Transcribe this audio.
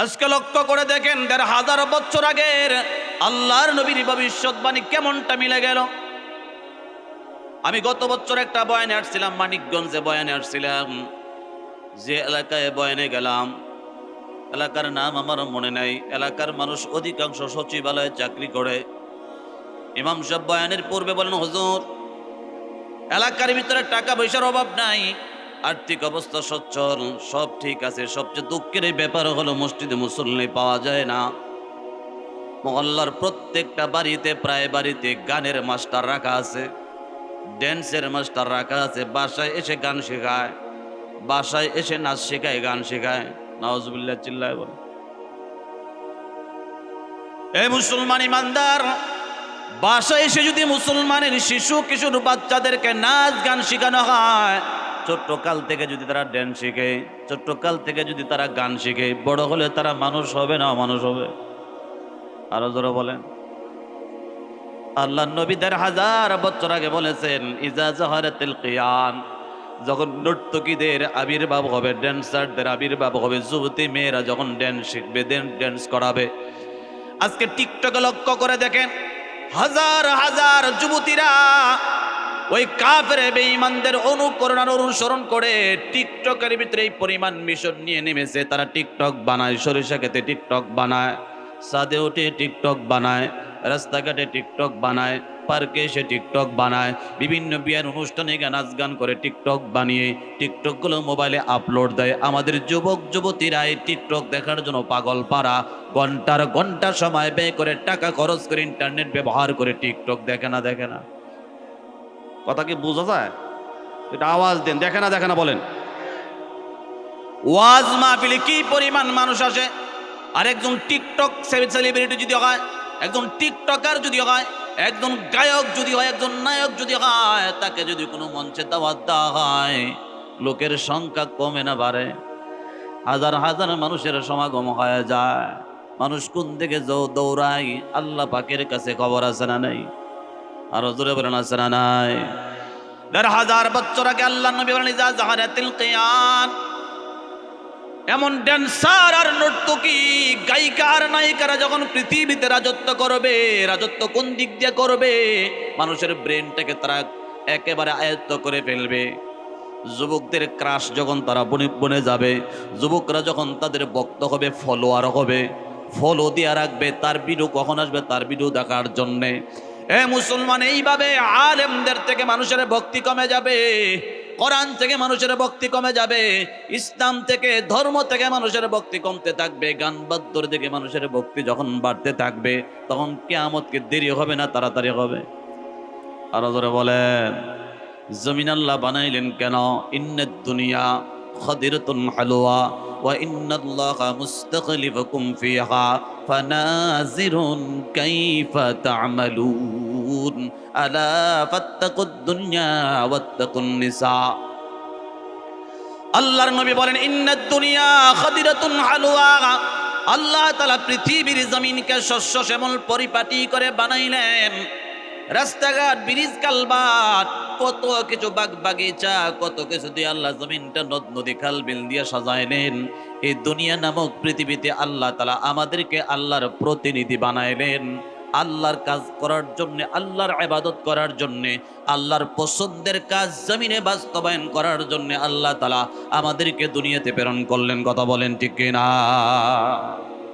আজকে লক্ষ্য করে দেখেন ১৫০০ বছর আগের আল্লাহর নবীর ভবিষ্যৎবাণী কেমনটা মিলে গেল। আমি গত বছর একটা বয়ানে আসছিলাম, মানিকগঞ্জে বয়ানে আসছিলাম। যে এলাকায় বয়ানে গেলাম, এলাকার নাম আমার মনে নাই, এলাকার মানুষ অধিকাংশ সচিবালয়ে চাকরি করে। ইমাম সাহেব বয়ানের পূর্বে বলেন, হুজুর এলাকার ভিতরে টাকা পয়সার অভাব নাই, আর্থিক অবস্থা সচ্ছল, সব ঠিক আছে। সবচেয়ে দুঃখের এই ব্যাপার হলো মসজিদে মুসল্লি পাওয়া যায় না। মহল্লার প্রত্যেকটা বাড়িতে, প্রায় বাড়িতে গানের মাস্টার রাখা আছে, ড্যান্সের মাস্টার রাখা আছে। বাসায় এসে গান শেখায়, বাসায় এসে নাচ শেখায়, গান শেখায়। নাউজুবিল্লাহ, চিল্লায় বলে। এই মুসলমান ইমানদার, বাসায় এসে যদি মুসলমানের শিশু কিশোর বাচ্চাদেরকে নাচ গান শেখানো হয়, ছোট্টকাল থেকে যদি তারা ড্যান্স শিখে, ছোট্টকাল থেকে যদি তারা গান শিখে, বড় হলে তারা মানুষ হবে না মানুষ হবে? আরো জোরে বলেন। আল্লাহ নবী ১৫০০ বছর আগে বলেছেন, ইজা জাহারাতিল কিয়ান, যখন নর্তকীদের আবির্ভাব হবে, ড্যান্সারদের আবির্ভাব হবে, যুবতী মেয়েরা যখন ড্যান্স শিখবে, ড্যান্স করাবে। আজকে টিকটকে লক্ষ্য করে দেখেন, হাজার হাজার যুবতীরা ওই কাফের বেঈমানদের অনুকরণ আর অনুসরণ করে টিকটকের ভিতরে এই পরিমাণ মিশন নিয়ে নেমেছে। তারা টিকটক বানায়, সরিষা খেতে টিকটক বানায়, ছাদে উঠে টিকটক বানায়, রাস্তাঘাটে টিকটক বানায়, পার্কে এসে টিকটক বানায়, বিভিন্ন বিয়ের অনুষ্ঠানে নাচ গান করে টিকটক বানিয়ে টিকটকগুলো মোবাইলে আপলোড দেয়। আমাদের যুবক যুবতীরা এই টিকটক দেখার জন্য পাগল পারা, ঘন্টার ঘন্টা সময় ব্যয় করে, টাকা খরচ করে, ইন্টারনেট ব্যবহার করে টিকটক দেখে না? দেখে না? কথা কি বোঝা যায়? এটা আওয়াজ দেন, দেখে না? দেখে না বলেন। ওয়াজ মাহফিলে কি পরিমাণ মানুষ আসে, আর একজন টিকটক সেলিব্রিটি যদি হয়, একজন টিকটকার যদি হয়, একজন গায়ক যদি হয়, একজন নায়ক যদি হয়, তাকে যদি কোনো মঞ্চে দাওয়াত দেওয়া হয়, লোকের সংখ্যা কমে না বাড়ে? হাজার হাজার মানুষের সমাগম হয়ে যায়। মানুষ কোন দিকে দৌড়ায়, আল্লাহ পাকের কাছে খবর আছে না নাই? আরো জোরে বলেন, আছে না নাই? ১৫০০ বছর আগে আল্লাহ নবী বলেন, ইজা জাহারাতিল কিয়ান, এমন ড্যান্সার আর নর্তকী, গায়িকা আর নায়িকারা যখন পৃথিবীতে রাজত্ব করবে, রাজত্ব কোন দিক দিয়ে করবে? মানুষের ব্রেনটাকে তারা একেবারে আয়ত্ত করে ফেলবে। যুবকদের ক্রাশ যখন তারা বনে যাবে, যুবকরা যখন তাদের ভক্ত হবে, ফলোয়ার হবে, ফলো দিয়ে রাখবে, তার ভিডিও কখন আসবে তার ভিডিও দেখার জন্যে। এ মুসলমান, এইভাবে আলেমদের থেকে মানুষের ভক্তি কমে যাবে, কোরআন থেকে মানুষের ভক্তি কমে যাবে, ইসলাম থেকে, ধর্ম থেকে মানুষের ভক্তি কমতে থাকবে, গান বাদ্যর দিকে মানুষের ভক্তি যখন বাড়তে থাকবে, তখন কিয়ামতকে দেরি হবে না তাড়াতাড়ি হবে? আরো জোরে বলেন। জমিন আল্লাহ বানাইলেন কেন? ইন্নাদ দুনিয়া খাদিরাতুন হালওয়া ওয়া ইন্নাল্লাহা মুস্তাখলিফুকুম ফিহা ফানাজিরুন কাইফা তা'মালুন আলা ফাত্তাকুদ দুনিয়া ওয়াত্তাকুন নিসা। আল্লাহর নবী বলেন, ইন্নাদ দুনিয়া খাদিরাতুন হালওয়া, আল্লাহ তাআলা পৃথিবীর জমিনকে শস্য শ্যামল পরিপাটি করে বানাইলেন। রাস্তাঘাট, ব্রিজ, কালভার্ট, কত কিছু, বাগ বাগিচা, কত কিছু দিয়ে আল্লাহ জমিনটা নদ নদী খাল বিল দিয়ে সাজাইলেন। এই দুনিয়া নামক পৃথিবীতে আল্লাহ তাআলা আমাদেরকে আল্লাহর প্রতিনিধি বানাইলেন, আল্লাহর কাজ করার জন্য, আল্লাহর ইবাদত করার জন্য, আল্লাহর পছন্দের কাজ জমিনে বাস্তবায়ন করার জন্য আল্লাহ তাআলা আমাদেরকে দুনিয়াতে প্রেরণ করলেন। কথা বলেন ঠিক কিনা?